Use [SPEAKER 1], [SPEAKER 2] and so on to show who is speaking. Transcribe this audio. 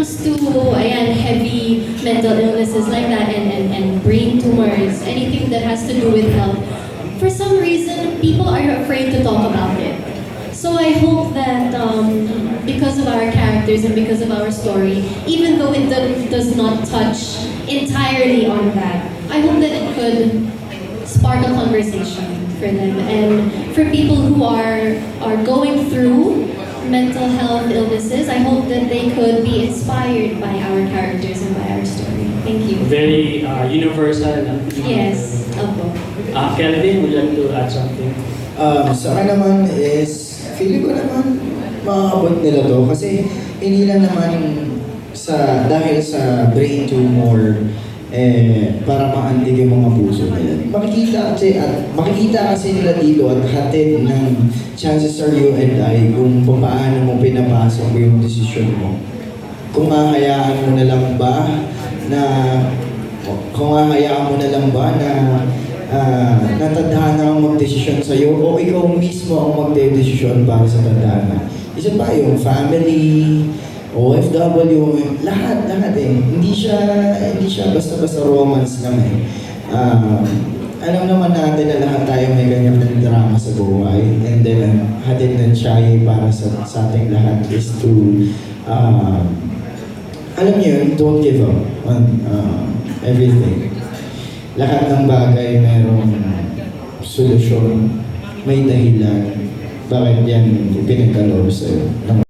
[SPEAKER 1] comes to heavy mental illnesses like that and brain tumors, anything that has to do with health, for some reason, people are afraid to talk about it. So I hope that because of our characters and because of our story, even though it does not touch entirely on that, I hope that it could spark a conversation for them and for people who are going through mental health illnesses. I hope that they could be inspired by our characters and by our story. Thank you.
[SPEAKER 2] Very universal.
[SPEAKER 1] Yes, opo.
[SPEAKER 2] Kelvin, would you like to add something?
[SPEAKER 3] Sa akin naman is, feeling ko naman makakabot nila to kasi hindi lang naman dahil sa brain tumor para maantig yung mga puso nila. Makikita kasi nila dito at hatid ng chances are you and I kung paano mo pinapasok yung desisyon mo. Kung hahayaan mo na lang ba na natadhana ang magdesisyon sa'yo o ikaw mismo ang magdedesisyon para sa tadhana. Isa pa yung family, OFW, lahat Hindi siya basta-basta romance lang eh. Alam naman natin na lahat tayo may ganyan ng drama sa buhay. And then, hatid ng siya para sa ating lahat is to, alam niyo yun, don't give up on everything. Lahat ng bagay merong solusyon, may dahilan bakit yan ipinagkaloob sa'yo.